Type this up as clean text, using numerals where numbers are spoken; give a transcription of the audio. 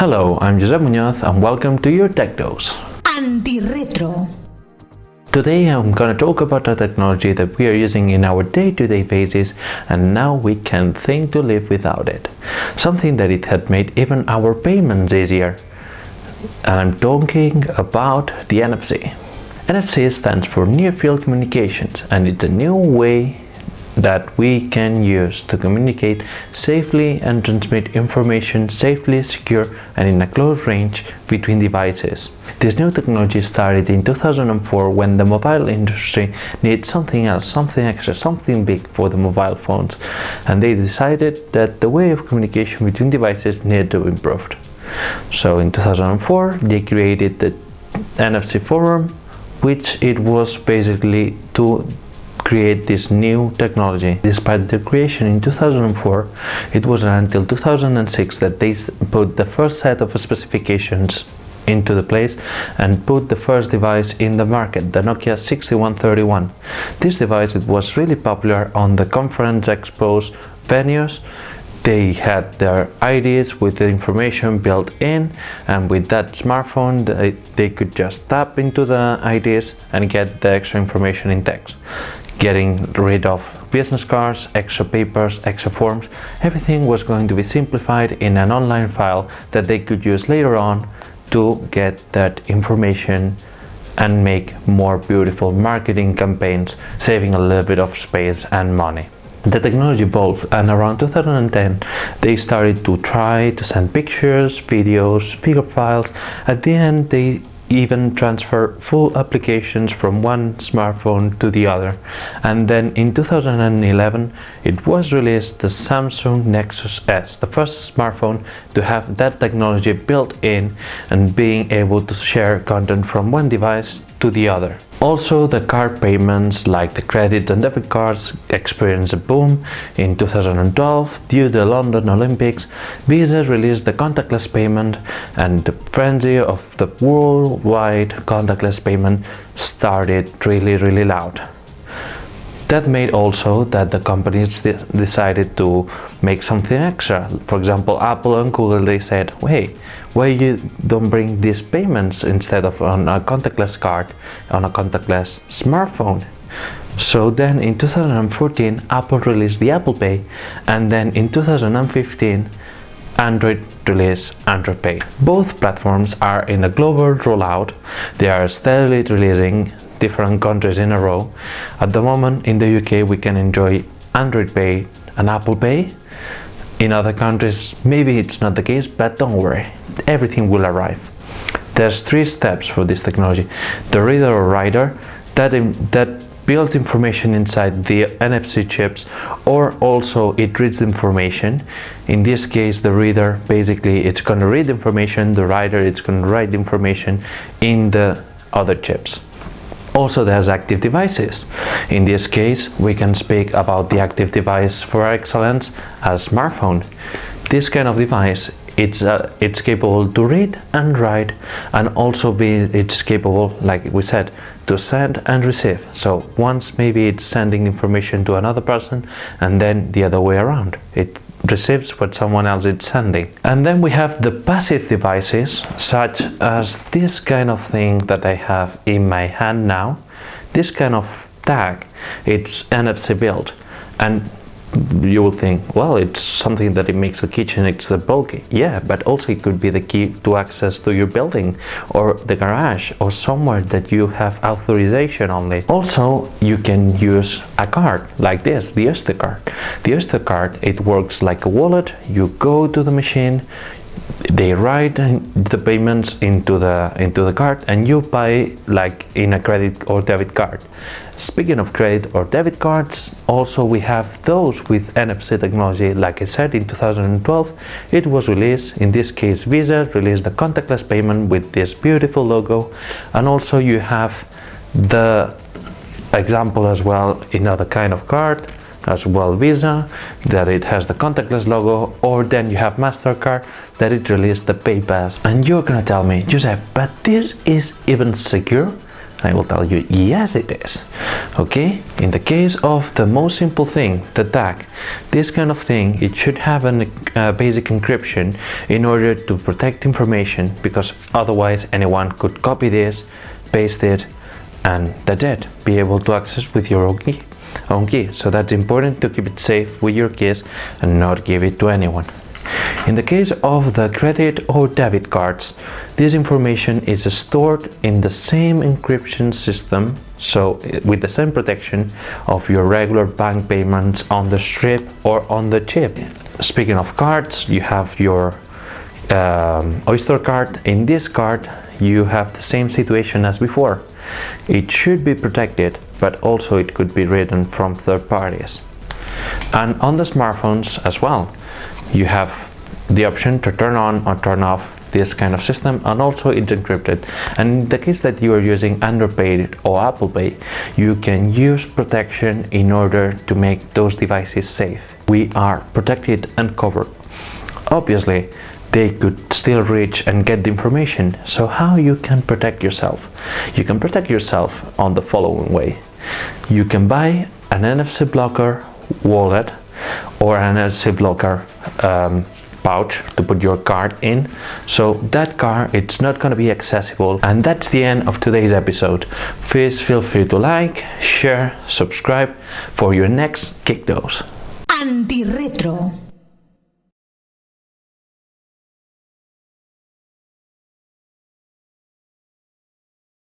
Hello, I'm Josep Muñoz and welcome to your Tech Dose. ANTIRETRO. Today I'm gonna talk about a technology that we are using in our day-to-day basis and now we can't think to live without it. Something that it had made even our payments easier. And I'm talking about the NFC. NFC stands for Near Field Communications and it's a new way that we can use to communicate safely and transmit information safely, secure and in a close range between devices. This new technology started in 2004 when the mobile industry needed something else, something extra, something big for the mobile phones, and they decided that the way of communication between devices needed to be improved. So in 2004 they created the NFC Forum, which it was basically to create this new technology. Despite their creation in 2004, it wasn't until 2006 that they put the first set of specifications into the place and put the first device in the market, the Nokia 6131. This device, it was really popular on the conference expos venues. They had their IDs with the information built in, and with that smartphone they could just tap into the IDs and get the extra information in text. Getting rid of business cards, extra papers, extra forms, everything was going to be simplified in an online file that they could use later on to get that information and make more beautiful marketing campaigns, saving a little bit of space and money. The technology evolved, and around 2010 they started to try to send pictures, videos, figure files. At the end they even transfer full applications from one smartphone to the other. And then in 2011 it was released the Samsung Nexus S, the first smartphone to have that technology built in and being able to share content from one device to the other. Also, the card payments like the credit and debit cards experienced a boom. In 2012, due to the London Olympics, Visa released the contactless payment, and the frenzy of the worldwide contactless payment started really loud. That made also that the companies decided to make something extra. For example, Apple and Google, they said, hey, why you don't bring these payments instead of on a contactless card, on a contactless smartphone? So then in 2014, Apple released the Apple Pay, and then in 2015, Android released Android Pay. Both platforms are in a global rollout. They are steadily releasing different countries in a row. At the moment in the UK we can enjoy Android Pay and Apple Pay. In other countries maybe it's not the case, but don't worry, everything will arrive. There's 3 steps for this technology. The reader or writer that builds information inside the NFC chips, or also it reads information. In this case the reader, basically it's going to read information, the writer, it's going to write information in the other chips. Also there's active devices. In this case we can speak about the active device for excellence as smartphone. This kind of device, it's capable to read and write, and also it's capable, like we said, to send and receive. So once maybe it's sending information to another person and then the other way around, it receives what someone else is sending. And then we have the passive devices, such as this kind of thing that I have in my hand now. This kind of tag, it's NFC built, and you will think, well, it's something that it makes the kitchen extra bulky. Yeah, but also it could be the key to access to your building or the garage or somewhere that you have authorization only. Also, you can use a card like this, the Oyster card. The Oyster card, it works like a wallet. You go to the machine, they write the payments into the card, and you buy like in a credit or debit card. Speaking of credit or debit cards, also we have those with NFC technology. Like I said, in 2012 it was released. In this case Visa released the contactless payment with this beautiful logo, and also you have the example as well in other kind of card as well, Visa, that it has the contactless logo, or then you have MasterCard that it released the Pay Pass. And you're gonna tell me, Josep, but this is even secure? I will tell you, yes it is. Okay, in the case of the most simple thing, the tag, this kind of thing, it should have a basic encryption in order to protect information, because otherwise anyone could copy this, paste it, and that's it, be able to access with your own key. So that's important to keep it safe with your keys and not give it to anyone. In the case of the credit or debit cards, this information is stored in the same encryption system, so with the same protection of your regular bank payments on the strip or on the chip. Speaking of cards, you have your Oyster card. In this card you have the same situation as before. It should be protected, but also it could be written from third parties. And on the smartphones as well, you have the option to turn on or turn off this kind of system, and also it's encrypted. And in the case that you are using Android Pay or Apple Pay, you can use protection in order to make those devices safe. We are protected and covered. Obviously, they could still reach and get the information. So how you can protect yourself? You can protect yourself on the following way. You can buy an NFC blocker wallet or an NFC blocker pouch to put your card in, so that card it's not going to be accessible. And that's the end of today's episode. Please feel free to like, share, subscribe for your next kick dose. Antirretro.